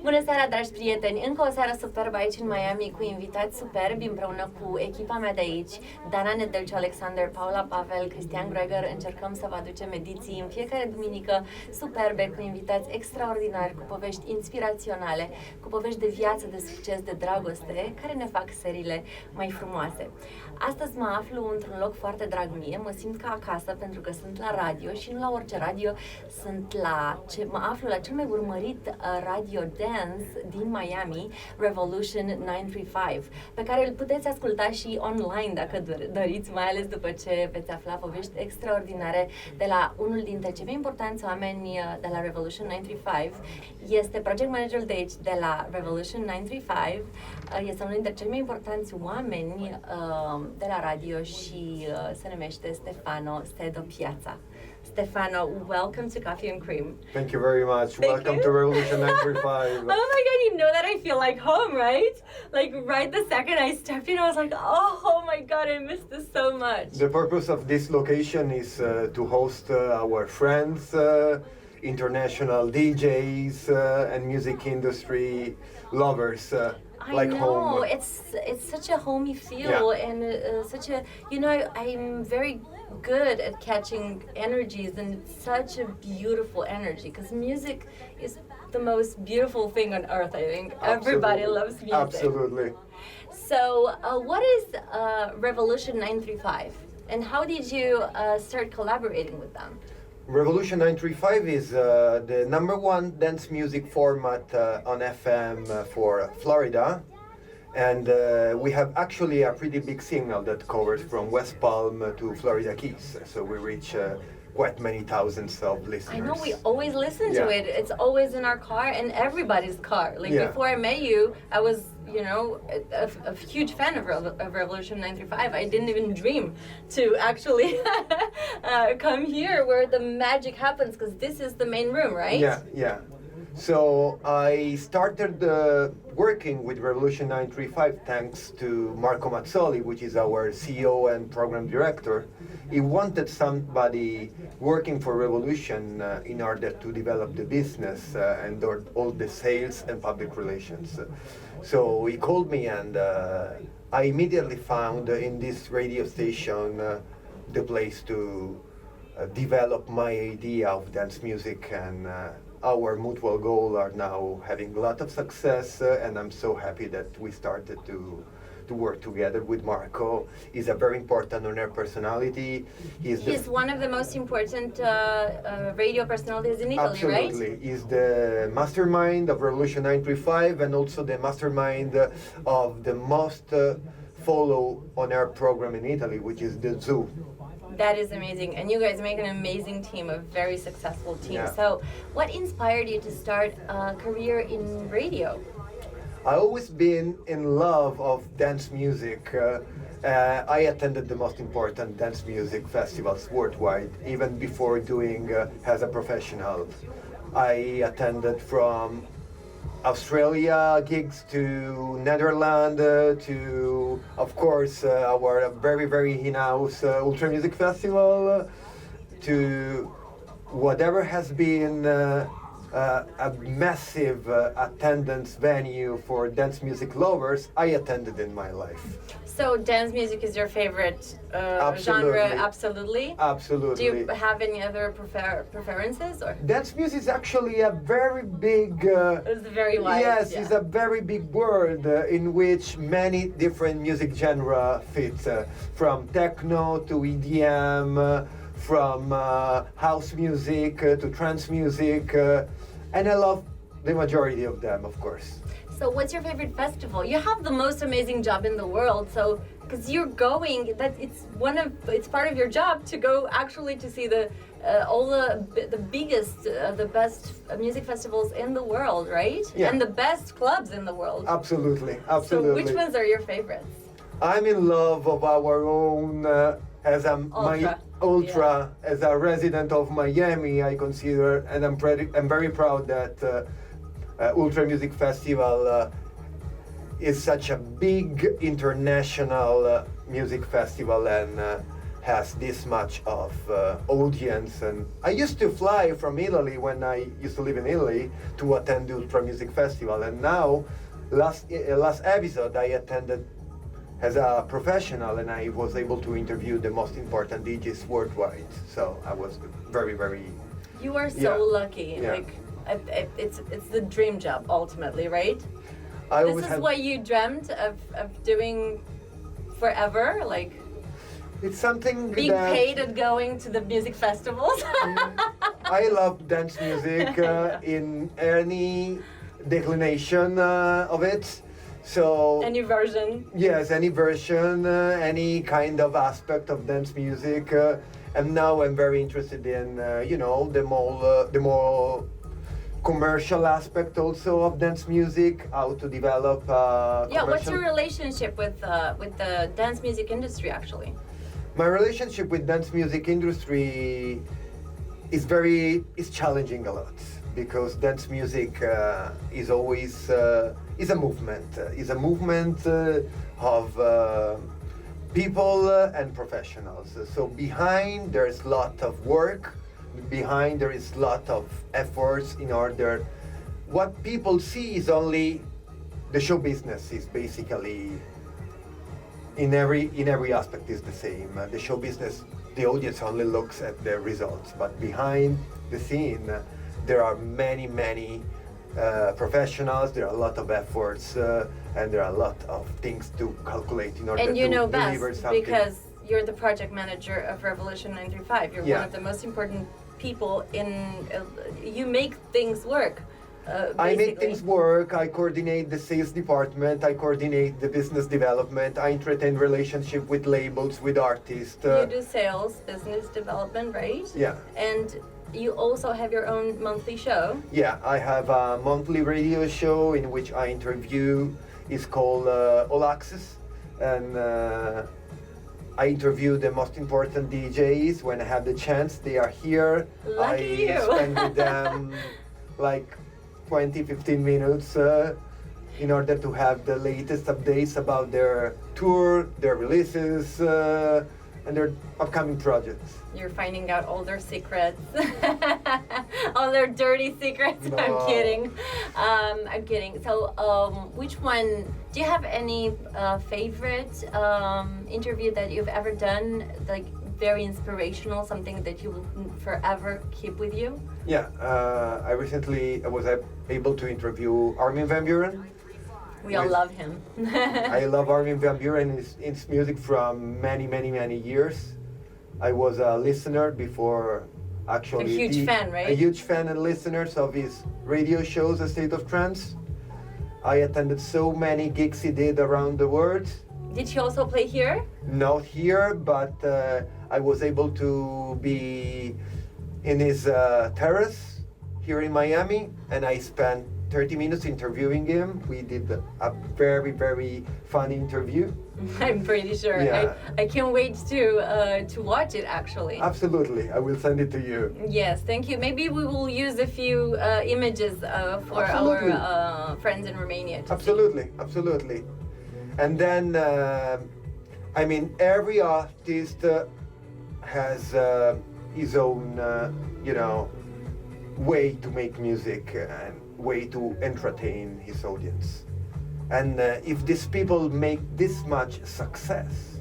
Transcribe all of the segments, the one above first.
Bună seara, dragi prieteni! Încă o seară superbă aici în Miami cu invitați superbi împreună cu echipa mea de aici, Dana, Nedelciu, Alexandru, Paula Pavel, Cristian. Încercăm să vă aducem ediții în fiecare duminică superbe cu invitați extraordinari, cu povești inspiraționale, cu povești de viață, de succes, de dragoste, care ne fac seriile mai frumoase. Astăzi mă aflu într-un loc foarte drag mie, mă simt ca acasă pentru că sunt la radio și nu la orice radio, mă aflu la cel mai urmărit radio dance din Miami, Revolution 935, pe care îl puteți asculta și online dacă doriți, mai ales după ce veți afla povești extraordinare de la unul dintre cei mai importanți oameni de la Revolution 935. Este project managerul de aici, de la Revolution 935, este unul dintre cei mai importanți oameni de la radio și se numește Stefano Piazza. Stefano, welcome to Coffee and Cream. Thank you very much. Welcome to Revolution 935. Oh my God, you know that I feel like home, right? Like right the second I stepped in, I was like, oh my God, I miss this so much. The purpose of this location is to host our friends, international DJs and music industry lovers. Like I know, home. it's such a homey feel, and such a, I'm very good at catching energies, and it's such a beautiful energy because music is the most beautiful thing on earth. I think everybody loves music. Absolutely. So, what is Revolution 935, and how did you start collaborating with them? Revolution 935 is the #1 dance music format on FM for Florida, and we have actually a pretty big signal that covers from West Palm to Florida Keys, so we reach quite many thousands of listeners. I know, we always listen to it. It's always in our car, in everybody's car. Like before I met you, I was, a huge fan of Revolution 935. I didn't even dream to actually come here where the magic happens, because this is the main room, right? Yeah. So I started working with Revolution 935 thanks to Marco Mazzoli, which is our CEO and program director. He wanted somebody working for Revolution in order to develop the business and all the sales and public relations. So he called me, and I immediately found in this radio station the place to develop my idea of dance music, and our mutual goal are now having a lot of success, and I'm so happy that we started to work together with Marco. He's a very important on-air personality. He's one of the most important radio personalities in Italy, right? Absolutely. He's the mastermind of Revolution 935 and also the mastermind of the most follow on-air program in Italy, which is the Zoo. That is amazing, and you guys make an amazing team, a very successful team. Yeah. So, what inspired you to start a career in radio? I always been in love of dance music. I attended the most important dance music festivals worldwide, even before doing as a professional. I attended from Australia gigs to Netherlands to, of course, our very in-house Ultra Music Festival, to whatever has been a massive attendance venue for dance music lovers, I attended in my life. So dance music is your favorite genre? Absolutely? Absolutely. Do you have any other preferences? Or? Dance music is actually a very big... it's very wide. Yes, it's a very big world in which many different music genre fit, from techno to EDM, from house music to trance music, and I love the majority of them, of course. So what's your favorite festival? You have the most amazing job in the world, so because you're going, it's part of your job to go actually to see all the biggest, the best music festivals in the world, right? Yeah. And the best clubs in the world. Absolutely. So which ones are your favorites? I'm in love of our own as a Ultra, as a resident of Miami. I consider, and I'm very proud that Ultra Music Festival is such a big international music festival, and has this much of audience. And I used to fly from Italy when I used to live in Italy to attend the Ultra Music Festival, and now last episode I attended as a professional, and I was able to interview the most important DJs worldwide. So I was very, very. You are so lucky. Yeah. Like, it's the dream job ultimately, right? This is what you dreamt of doing forever, like. It's something being paid and going to the music festivals. I love dance music in any declination of it. So any version. Yes, any version, any kind of aspect of dance music. And now I'm very interested in, the more commercial aspect also of dance music, how to develop. What's your relationship with the dance music industry actually? My relationship with dance music industry is challenging a lot, because dance music is always is a movement. Is a movement of people and professionals. So behind there is a lot of work. Behind there is a lot of efforts in order. What people see is only the show business is basically. In every aspect is the same. The show business, the audience only looks at the results, but behind the scene, there are many professionals. There are a lot of efforts, and there are a lot of things to calculate in order to deliver something. Because you're the project manager of Revolution 935. You're one of the most important people in. You make things work. I make things work, I coordinate the sales department, I coordinate the business development, I entertain relationship with labels, with artists. You do sales, business development, right? Yeah. And you also have your own monthly show? Yeah, I have a monthly radio show in which I interview. It's called All Access. And I interview the most important DJs when I have the chance. They are here. Lucky I spend with them like 20-15 minutes in order to have the latest updates about their tour, their releases, and their upcoming projects. You're finding out all their secrets, all their dirty secrets. No. I'm kidding. I'm kidding. So, which one? Do you have any favorite interview that you've ever done? Like very inspirational, something that you will forever keep with you? Yeah, I recently was able to interview Armin van Buuren. We all love him. I love Armin van Buuren and his music from many years. I was a listener before, actually. A huge fan, right? A huge fan and listeners of his radio shows, A State of Trance. I attended so many gigs he did around the world. Did he also play here? Not here, but I was able to be in his terrace here in Miami, and I spent 30 minutes interviewing him. We did a very fun interview. I'm pretty sure. Yeah. I can't wait to watch it actually. Absolutely, I will send it to you. Yes, thank you. Maybe we will use a few images for our friends in Romania. Absolutely. And then, every artist has his own, way to make music and way to entertain his audience. And if these people make this much success,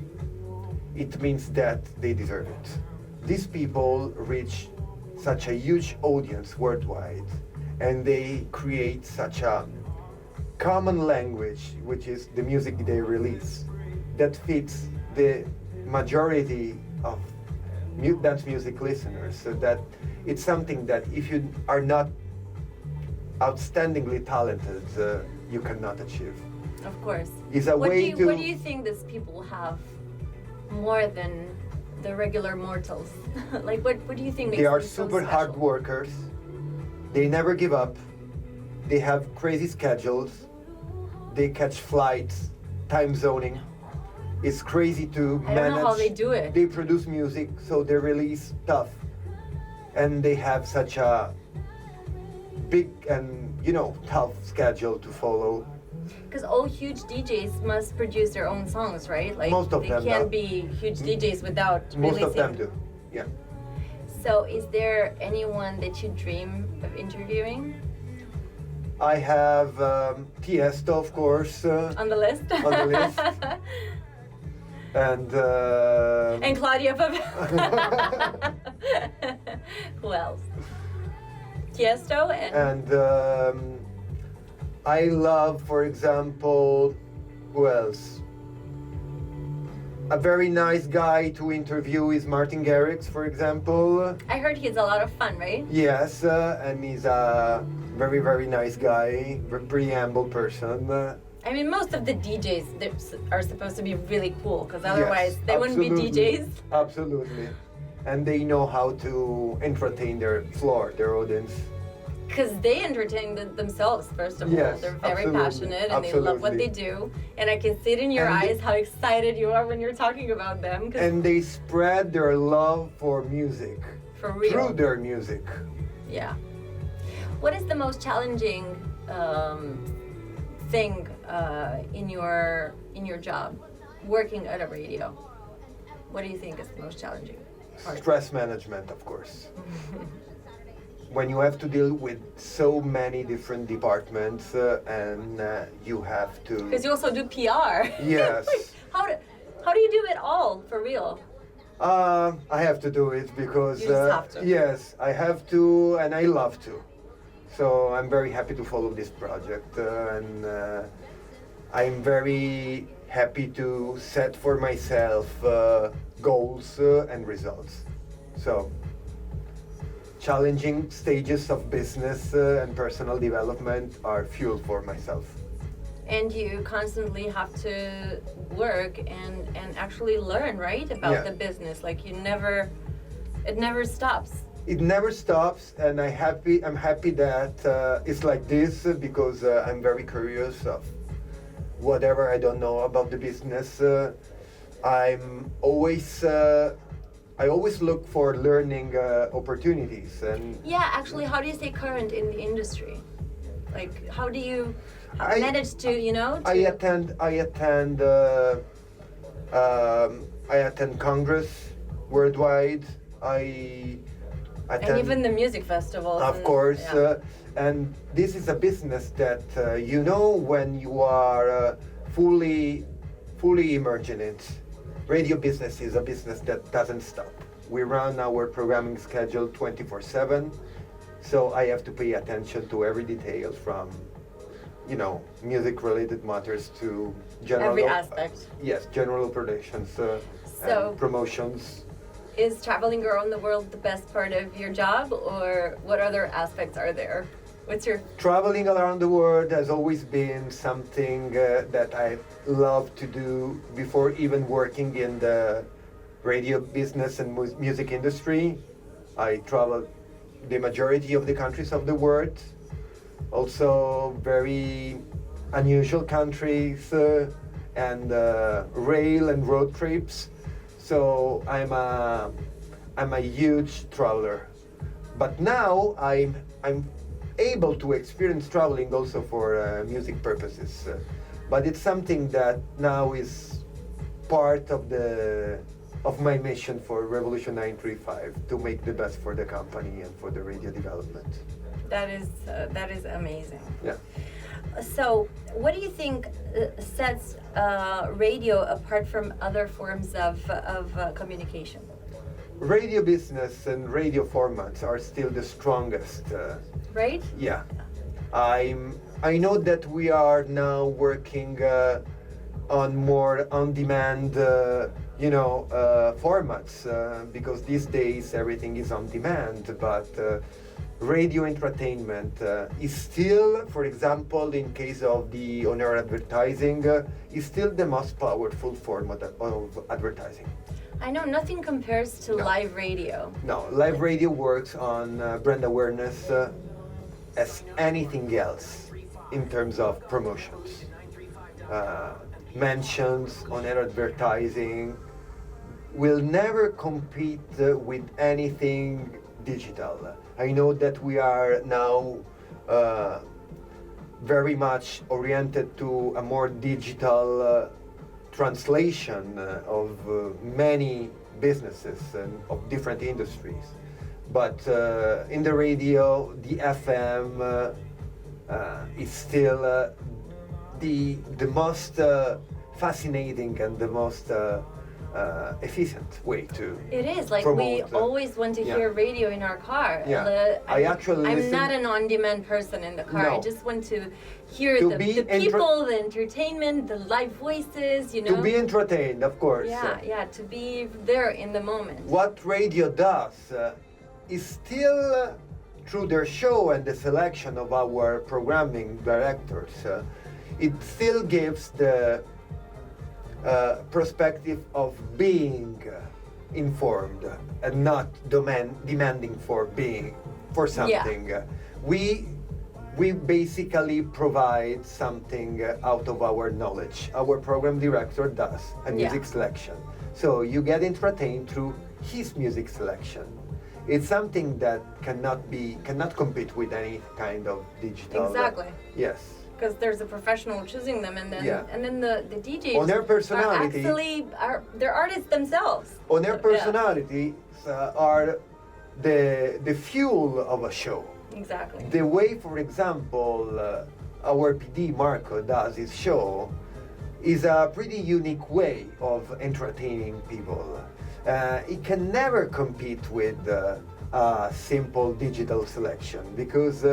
it means that they deserve it. These people reach such a huge audience worldwide, and they create such a common language, which is the music they release, that fits the majority of dance music listeners, so that it's something that if you are not outstandingly talented, you cannot achieve. Of course. It's a way to. What do you think these people have more than the regular mortals? Like, what do you think makes They are them so super special? hard workers. They never give up. They have crazy schedules. They catch flights, time zoning. It's crazy to manage. I don't know how they do it. They produce music, so they release stuff. And they have such a big and, tough schedule to follow. Because all huge DJs must produce their own songs, right? Like Most of they them can't do. be huge DJs without Most releasing. of them do. Yeah. So, is there anyone that you dream of interviewing I have Tiesto, of course, on the list? on the list. And And Claudia Pavel. Who else? Tiesto and I love, for example, who else? A very nice guy to interview is Martin Garrix, for example. I heard he's a lot of fun, right? Yes, and he's a very, very nice guy, pretty humble person. I mean, most of the DJs are supposed to be really cool, because otherwise Yes, they wouldn't be absolutely. DJs. Absolutely. And they know how to entertain their floor, their audience. Because they entertain themselves, first of all. Yes, They're very absolutely, passionate and they love what they absolutely. do. And I can see it in your And eyes how excited you are when you're talking about them. 'Cause And they spread their love for music for real. through their music. Yeah. What is the most challenging thing in your job, working at a radio? What do you think is the most challenging part? Stress management, of course. When you have to deal with so many different departments and you have to... Because you also do PR. Yes. How do you do it all, for real? I have to do it because... You just have to. Yes, I have to and I love to. So I'm very happy to follow this project and I'm very happy to set for myself goals and results. So, challenging stages of business and personal development are fuel for myself. And you constantly have to work and actually learn, right, about Yeah. the business. Like it never stops. It never stops, and I'm happy that it's like this because I'm very curious of whatever I don't know about the business. I always look for learning opportunities, and Yeah, actually, how do you stay current in the industry? Like, how do you I- manage to, I attend Congress worldwide. I attend, and even the music festivals. of and- course, yeah. and this is a business that you know when you are fully immersed in it. Radio business is a business that doesn't stop. We run our programming schedule 24/7, so I have to pay attention to every detail from, music-related matters to general Every aspect. Yes, general operations So- and promotions. Is traveling around the world the best part of your job, or what other aspects are there? What's your Traveling around the world has always been something that I love to do before even working in the radio business and music industry. I traveled the majority of the countries of the world, also very unusual countries and rail and road trips. So I'm a huge traveler. But now I'm able to experience traveling also for music purposes. But it's something that now is part of my mission for Revolution 935 to make the best for the company and for the radio development. that is amazing. Yeah. So, what do you think sets radio apart from other forms of communication? Radio business and radio formats are still the strongest. Right? Yeah. I know that we are now working on more on-demand, formats because these days everything is on demand. But radio entertainment is still, for example, in case of the on-air advertising, is still the most powerful form of advertising. I know nothing compares to No. live radio. No, live radio works on brand awareness as anything else in terms of promotions. Mentions on air advertising will never compete with anything digital. I know that we are now very much oriented to a more digital translation of many businesses and of different industries. But in the radio, the FM is still the most fascinating and the most efficient way to It is like promote, we always want to hear radio in our car. Yeah. I'm not an on-demand person in the car. No. I just want to hear To the be people, the entertainment, the live voices, you know. To be entertained, of course. Yeah, to be there in the moment. What radio does is still, through their show and the selection of our programming directors, it still gives the perspective of being informed and not demanding for something. We basically provide something out of our knowledge. Our program director does a music selection. So you get entertained through his music selection. It's something that cannot compete with any kind of digital. Exactly. Yes. Because there's a professional choosing them, and then the DJs On their personality, they're artists themselves. On their personalities are the fuel of a show. Exactly. The way, for example, our PD Marco does his show is a pretty unique way of entertaining people. It can never compete with a simple digital selection because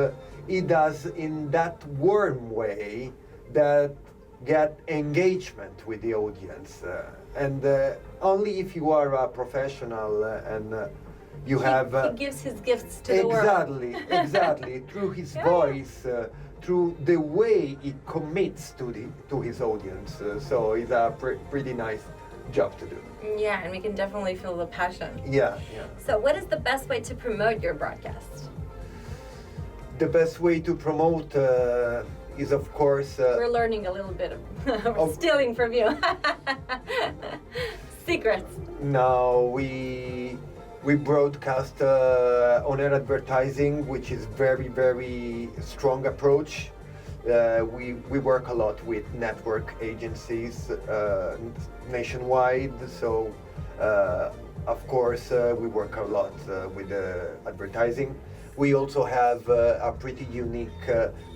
it does in that warm way that get engagement with the audience. And only if you are a professional and you have... he gives his gifts to the world. Exactly. Through his voice, through the way he commits to his audience. So it's a pretty nice job to do. Yeah, and we can definitely feel the passion. Yeah. So what is the best way to promote your broadcast? The best way to promote is, of course... We're learning a little bit of stealing from you. Secrets. No, we broadcast on-air advertising, which is very, very strong approach. We work a lot with network agencies nationwide, so of course we work a lot with advertising. We also have a pretty unique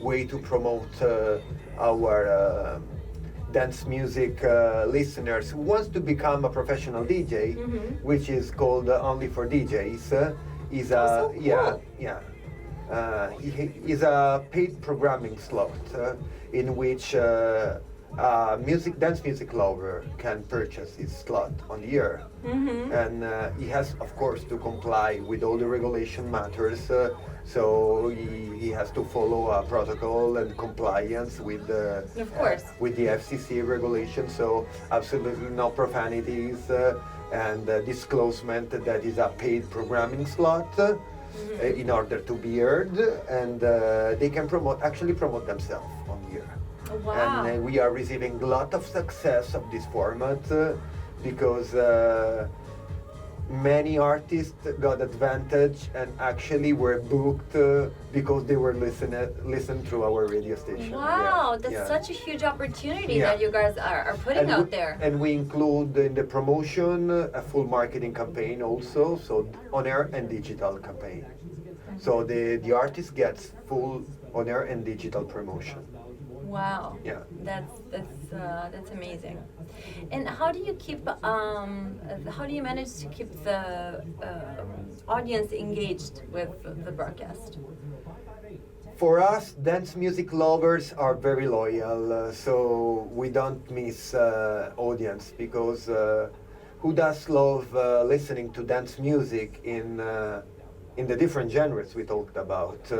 way to promote our dance music listeners who wants to become a professional DJ, which is called Only for DJs. Is a cool. is a paid programming slot in which dance music lover can purchase his slot on the air, and he has, of course, to comply with all the regulation matters. So he has to follow a protocol and compliance with the with the FCC regulation. So absolutely no profanities and disclosement that is a paid programming slot. In order to be heard, and they can actually promote themselves on the air. Wow. And we are receiving a lot of success of this format because many artists got advantage and actually were booked because they were listened through our radio station. Wow, that's such a huge opportunity that you guys are putting out there. And we include in the promotion a full marketing campaign also, so on-air and digital campaign. So the artist gets full on-air and digital promotion. Wow. Yeah. That's amazing. And how do you manage to keep the audience engaged with the broadcast? For us, dance music lovers are very loyal, so we don't miss audience because who does love listening to dance music in the different genres we talked about?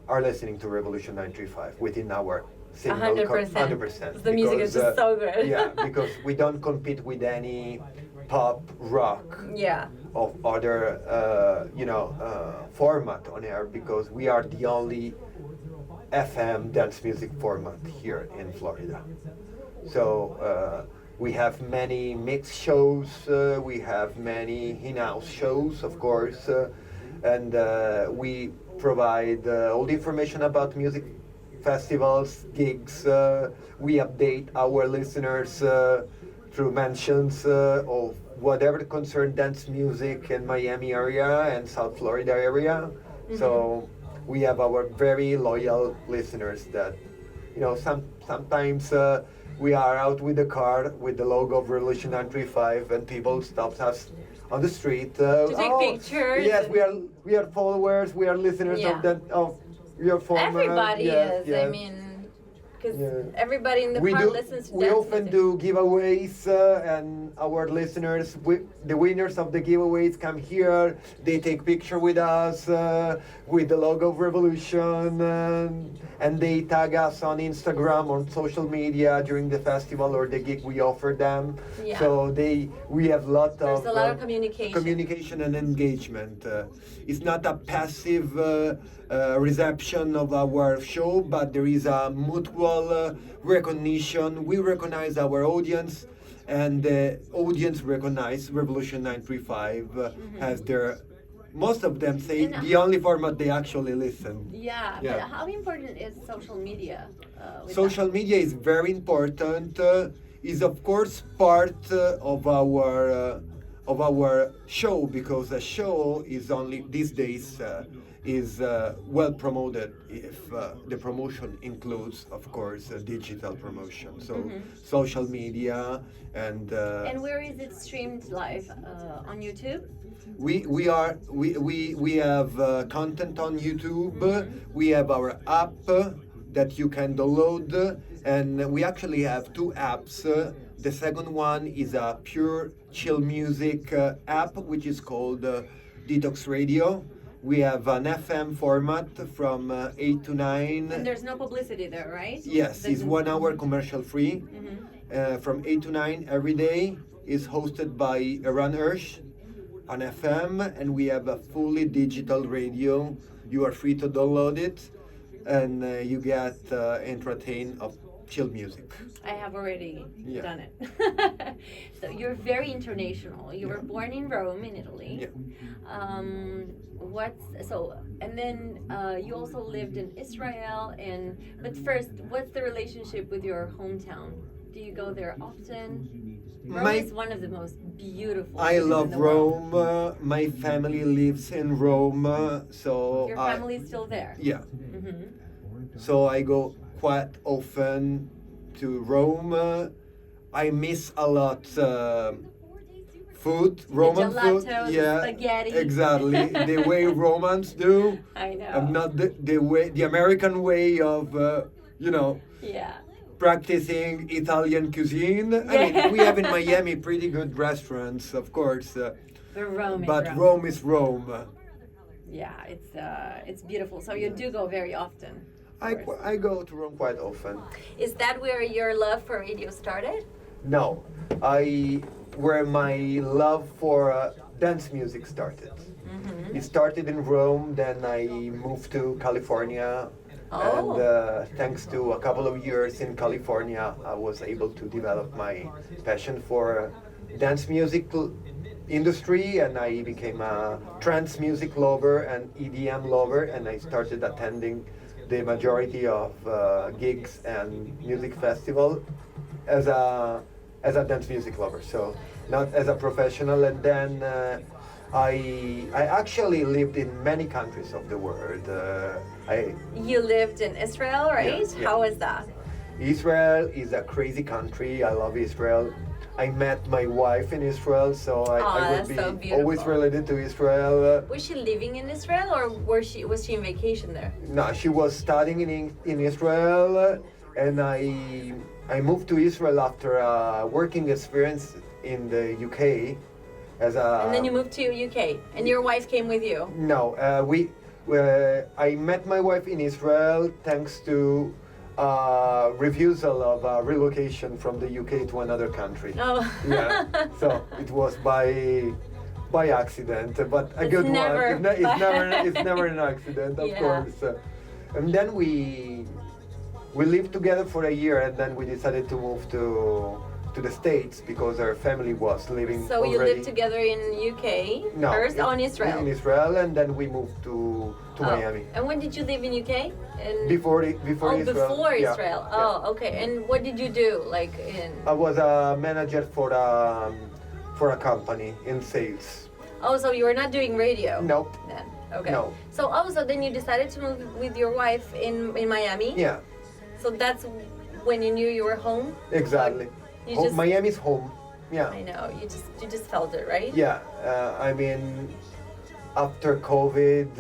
Are listening to Revolution 935 within our single 100%. The music is just so good. Yeah, because we don't compete with any pop rock of other format on air because we are the only FM dance music format here in Florida. So we have many mix shows, we have many in-house shows, of course, and we provide all the information about music festivals, gigs. We update our listeners through mentions of whatever concern dance music in Miami area and South Florida area. So we have our very loyal listeners that, sometimes we are out with the car with the logo of Revolution 935 and people stop us on the street. To take pictures. Yes, we are followers, we are listeners of your former. Everybody is. Yes. I mean, because everybody in the car listens to We dance often music. do giveaways, and our listeners, the winners of the giveaways come here. They take picture with us with the logo of Revolution, and they tag us on Instagram or social media during the festival or the gig we offer them. Yeah. So we have There's a lot of communication and engagement. It's not a passive reception of our show, but there is a mutual recognition. We recognize our audience, and the audience recognize Revolution 935 as their. Most of them say the only format they actually listen. Yeah, but how important is social media? Social media is very important. Is of course part of our show, because a show is only these days is well promoted if the promotion includes, of course, digital promotion. So social media and where is it streamed live? On YouTube? We have content on YouTube. We have our app that you can download, and we actually have two apps. The second one is a pure chill music app, which is called Detox Radio. We have an FM format from 8 to 9. And there's no publicity there, right? Yes, it's 1 hour commercial free. From 8 to 9 every day. Is hosted by Eran Ersh on FM, and we have a fully digital radio. You are free to download it, and you get entertained of chill music. I have already done it. So you're very international. You were born in Rome, in Italy. Yeah. And then you also lived in Israel. But first, what's the relationship with your hometown? Do you go there often? Rome is one of the most beautiful. I cities love in the world. Rome. My family lives in Rome, so Your family's still there. Yeah. So I go quite often to Rome. I miss a lot food, Roman food. Gelato, Yeah, spaghetti. exactly. The way Romans do. I know. And not the American way of Yeah. practicing Italian cuisine. I mean, we have in Miami pretty good restaurants, of course. But Rome is Rome. Yeah, it's beautiful. So you do go very often. I go to Rome quite often. Is that where your love for radio started? No, where my love for dance music started. It started in Rome, then I moved to California. And thanks to a couple of years in California, I was able to develop my passion for dance music industry, and I became a trance music lover and EDM lover, and I started attending the majority of gigs and music festival as a dance music lover, so not as a professional. And then I actually lived in many countries of the world. You lived in Israel, right? Yeah. How was that? Israel is a crazy country. I love Israel. I met my wife in Israel, so I would be always related to Israel. Was she living in Israel, or was she in vacation there? No, she was studying in Israel, and I moved to Israel after a working experience in the UK. And then you moved to UK, and your wife came with you? No, I met my wife in Israel thanks to refusal of relocation from the UK to another country. Oh. Yeah, so it was by accident, but a good one. It's never an accident, of course. And then we lived together for a year, and then we decided to move to to the States because our family was living So already. you lived together in UK No, first, in Israel. In Israel, and then we moved to Miami. And when did you live in UK? Before Israel. Before Yeah, Israel. yeah. Oh, okay. And what did you do? Like in? I was a manager for a company in sales. Oh, so you were not doing radio? Nope. Then. Okay. No. So then you decided to move with your wife in Miami? Yeah, So that's when you knew you were home? exactly. You just, Miami's home. Yeah. I know, you just felt it, right? Yeah. I mean, after COVID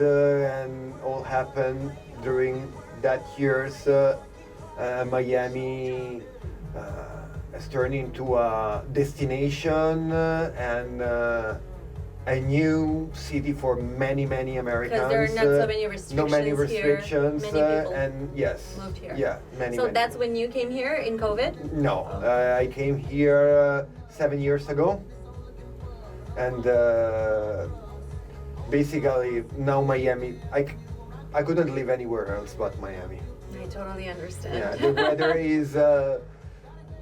and all happened during that years, Miami has turned into a destination and a new city for many Americans. Because there are not so many restrictions. No many restrictions, here. Many people and yes, moved here. Yeah, many. So many. that's when you came here in COVID? No, I came here 7 years ago, and basically now Miami. I couldn't live anywhere else but Miami. I totally understand. Yeah, the weather is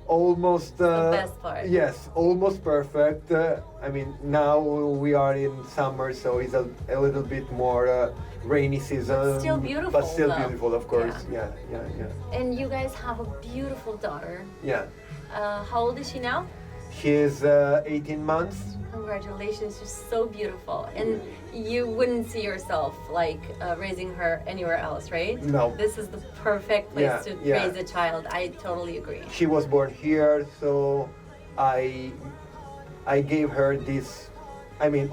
almost the best part. Yes, almost perfect. I mean, now we are in summer, so it's a little bit more rainy season. Still beautiful, but still though. beautiful, of course. Yeah. And you guys have a beautiful daughter. Yeah. How old is she now? She is 18 months. Congratulations, she's so beautiful. And you wouldn't see yourself like raising her anywhere else, right? No. This is the perfect place to Yeah. raise a child. I totally agree. She was born here, so I gave her this,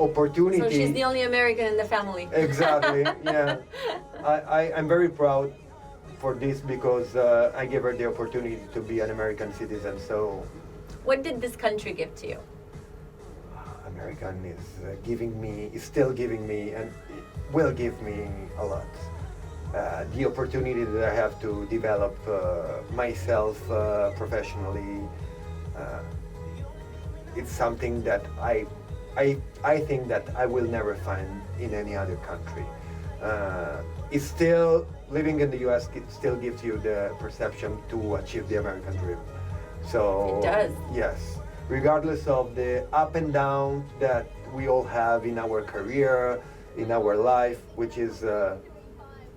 opportunity. So she's the only American in the family. Exactly, yeah. I'm very proud for this because I gave her the opportunity to be an American citizen, so... What did this country give to you? American is still giving me, and it will give me a lot. The opportunity that I have to develop myself professionally, it's something that I think that I will never find in any other country. It's still, living in the US, it still gives you the perception to achieve the American dream. So it does. Yes. Regardless of the up and down that we all have in our career, in our life, which is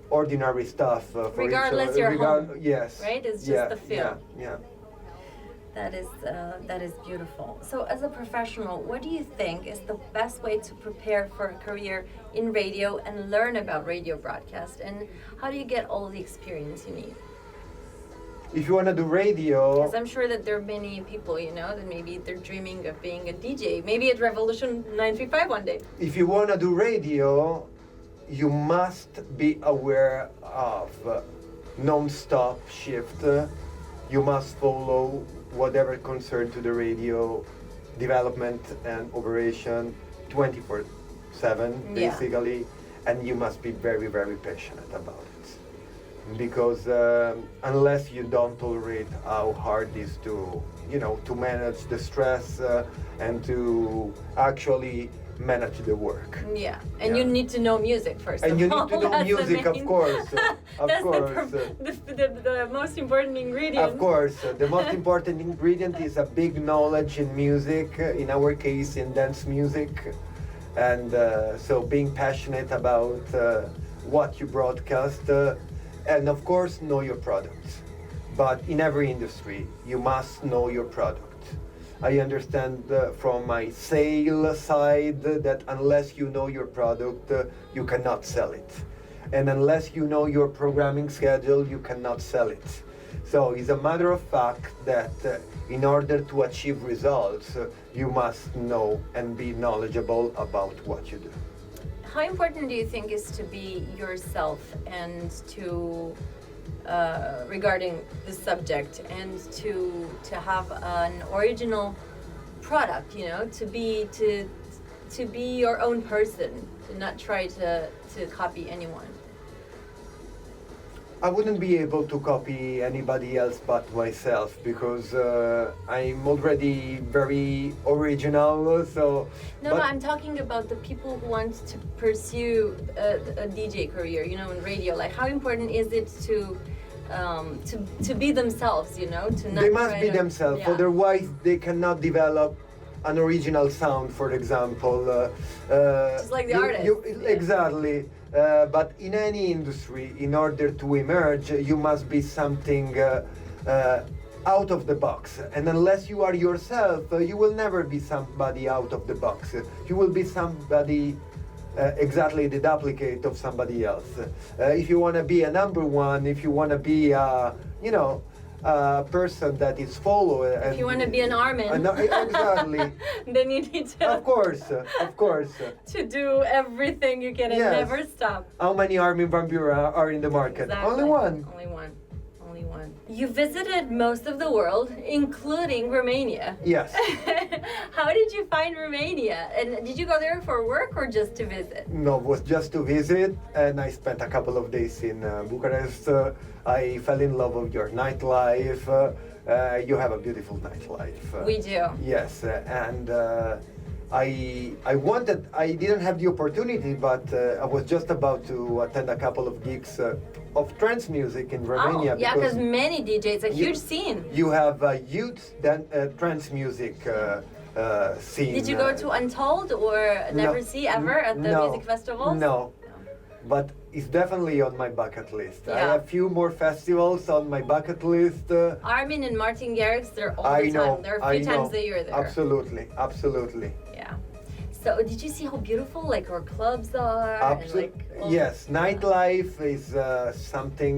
ordinary stuff. Regardless, you're home. Yes. Right? It's just the feel. Yeah. That is beautiful. So as a professional, what do you think is the best way to prepare for a career in radio and learn about radio broadcast? And how do you get all the experience you need? If you want to do radio... Because I'm sure that there are many people, that maybe they're dreaming of being a DJ, maybe at Revolution 935 one day. If you want to do radio, you must be aware of non-stop shift. You must follow whatever concern to the radio development and operation 24/7, basically, and you must be very passionate about it. Because unless you don't tolerate how hard it is to manage the stress and to actually manage the work. Yeah, and you need to know music first. And you all. need to know music, of course. The most important ingredient. Of course, the most important ingredient is a big knowledge in music. In our case, in dance music, and so being passionate about what you broadcast. And of course, know your product. But in every industry, you must know your product. I understand from my sales side that unless you know your product, you cannot sell it. And unless you know your programming schedule, you cannot sell it. So it's a matter of fact that in order to achieve results, you must know and be knowledgeable about what you do. How important do you think is to be yourself and to regarding the subject and to have an original product, to be your own person, to not try to copy anyone? I wouldn't be able to copy anybody else but myself because I'm already very original. So no, I'm talking about the people who want to pursue a DJ career, in radio. Like, how important is it to to be themselves, you know, to not They must try be to- themselves, yeah. otherwise they cannot develop an original sound, for example. Just like the artist. Yeah. Exactly. But in any industry, in order to emerge, you must be something out of the box. And unless you are yourself, you will never be somebody out of the box. You will be somebody exactly the duplicate of somebody else. If you want to be a number one, if you want to be, a person that is followed. If you want to be an Armin, exactly. then you need to, Of course. to do everything you can and Yes. never stop. How many Armin van Buuren are in the market? Exactly. Only one. Only one. Only one. You visited most of the world, including Romania. Yes. How did you find Romania? And did you go there for work or just to visit? No, it was just to visit, and I spent a couple of days in Bucharest. I fell in love with your nightlife. You have a beautiful nightlife. We do. Yes, and I didn't have the opportunity, but I was just about to attend a couple of gigs of trance music in Romania. Oh, yeah, because many DJs, a huge scene. You have a huge trance music scene. Did you go to Untold or Never See Ever at the music festivals? No, but it's definitely on my bucket list. I Yeah. have a few more festivals on my bucket list. Armin and Martin Garrix, they're all I the know. time. There are a few times a year there. Absolutely. Yeah. So did you see how beautiful like our clubs are? And, like, all- Yes, nightlife is something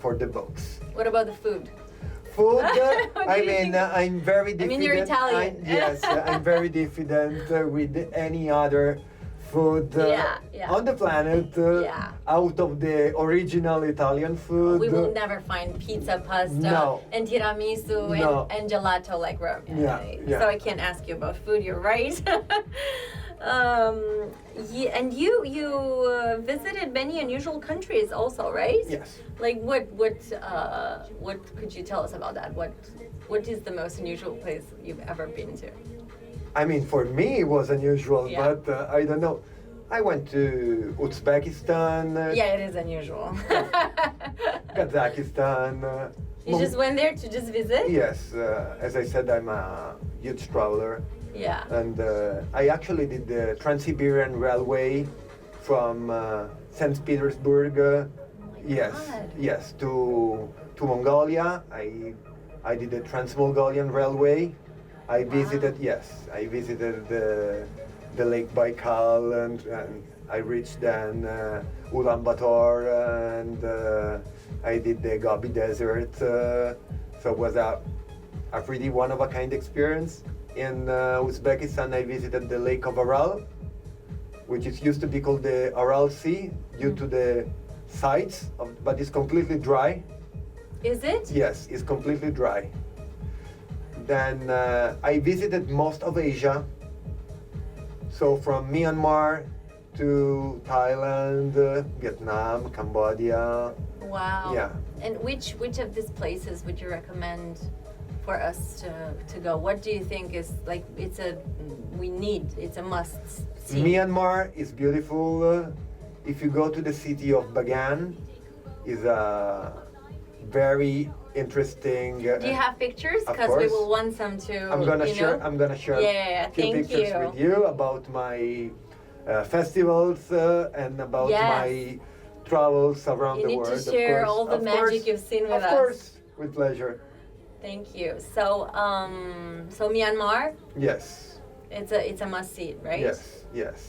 for the books. What about the food? Food, What do I you mean, think? I'm very diffident. I mean, you're Italian. Yes, I'm very diffident with any other food Yeah. on the planet Yeah. out of the original Italian food. We will never find pizza, pasta, No. and tiramisu No. and gelato like Rome. Yeah. So I can't ask you about food. You're right. And you visited many unusual countries also, right? Yes. Like what could you tell us about that? What is the most unusual place you've ever been to? I mean, for me it was unusual, Yeah. but I don't know. I went to Uzbekistan, Yeah, it is unusual. Kazakhstan. You just went there to just visit? Yes, as I said, I'm a huge traveler. Yeah. And I actually did the Trans-Siberian Railway from St. Petersburg, yes, to Mongolia. I did the Trans-Mongolian Railway. I visited the Lake Baikal, and I reached then Ulaanbaatar, and I did the Gobi Desert. So it was a pretty one-of-a-kind experience. In Uzbekistan, I visited the Lake of Aral, which is used to be called the Aral Sea due to the sides, but it's completely dry. Is it? Yes, it's completely dry. Then I visited most of Asia. So from Myanmar to Thailand, Vietnam, Cambodia. Wow. Yeah. And which of these places would you recommend for us to go? What do you think is like it's a must see? Myanmar is beautiful. If you go to the city of Bagan, is a very interesting. Do you have pictures? Of Because we course. will want some to. I'm gonna share. Know? I'm gonna share Yeah, a few thank pictures you. with you about my festivals and about Yes. my travels around You the need world. to share of course. all the Of magic course. you've seen with Of us. course, with pleasure. Thank you. So Myanmar, Yes. it's a must see, right? Yes.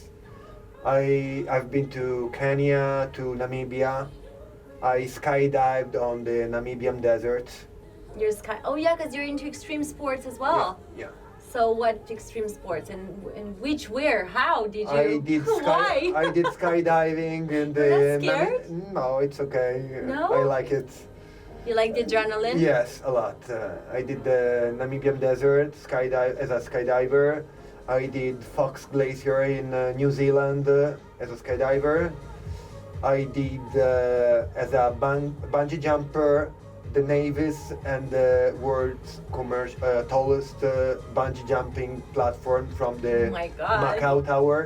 I've been to Kenya, to Namibia. I skydived on the Namibian desert. You're Oh yeah, because you're into extreme sports as well. Yeah. So what extreme sports and where, how did you? I did Why? I did skydiving in the. You're not scared? No, it's okay. No? I like it. You like the adrenaline? Yes, a lot. I did the Namibian desert as a skydiver. I did Fox Glacier in New Zealand as a skydiver. I did as a bungee jumper the Navy's and the world's tallest bungee jumping platform from the Oh my God. Macau Tower.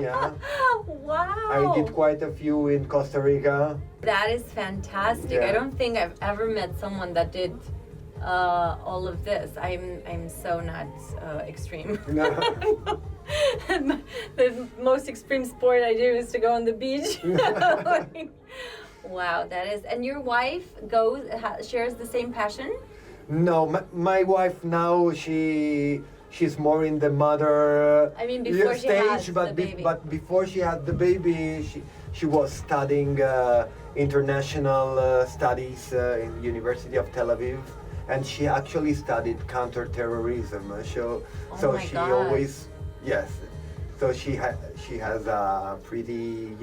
Yeah. Wow. I did quite a few in Costa Rica. That is fantastic. Yeah. I don't think I've ever met someone that did all of this. I'm so not extreme. No. The most extreme sport I do is to go on the beach. Wow, that is. And your wife shares the same passion? No, my wife now she's more in the mother I mean, before she stage, had but the baby. but before she had the baby, she was studying international studies in University of Tel Aviv, and she actually studied counterterrorism. So my she God. always yes. So she has a pretty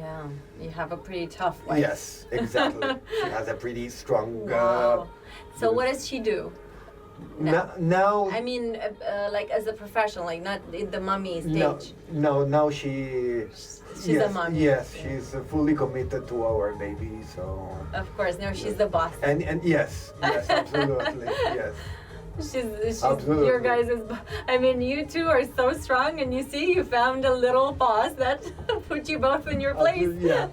Yeah, you have a pretty tough wife. yes, exactly. She has a pretty strong. Wow. So what does she do? Now I mean, like as a professional, like not in the mommy stage. No, now she's a mom. Yes, she's fully committed to our baby, so. Of course, no, she's the boss. And yes, absolutely, yes. She's Absolutely. your guys' I mean, you two are so strong, and you see, you found a little boss that put you both in your place. Yeah.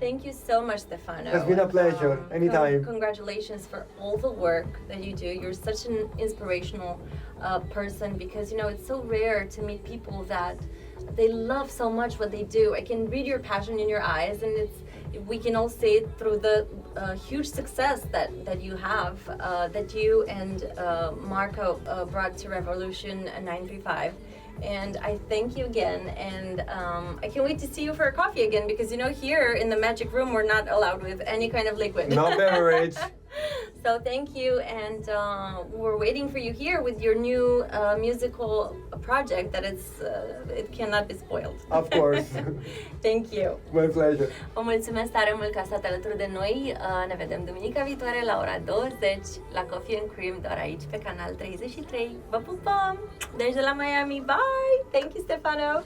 Thank you so much, Stefano. It's been a pleasure. Anytime. Congratulations for all the work that you do. You're such an inspirational person because, it's so rare to meet people that they love so much what they do. I can read your passion in your eyes, and we can all say it through the huge success that you have, that you and Marco brought to Revolution 935. And I thank you again, and I can't wait to see you for a coffee again, because here in the magic room we're not allowed with any kind of liquid. No beverage. So thank you, and we're waiting for you here with your new musical project that it cannot be spoiled. Of course. Thank you. My pleasure. Vă mulțumesc tare mult că ați stat alături de noi. Ne vedem duminica viitoare la ora 20 la Coffee and Cream, doar aici pe canal 33. Vă pupăm! Deci de la Miami. Bye! Thank you, Stefano!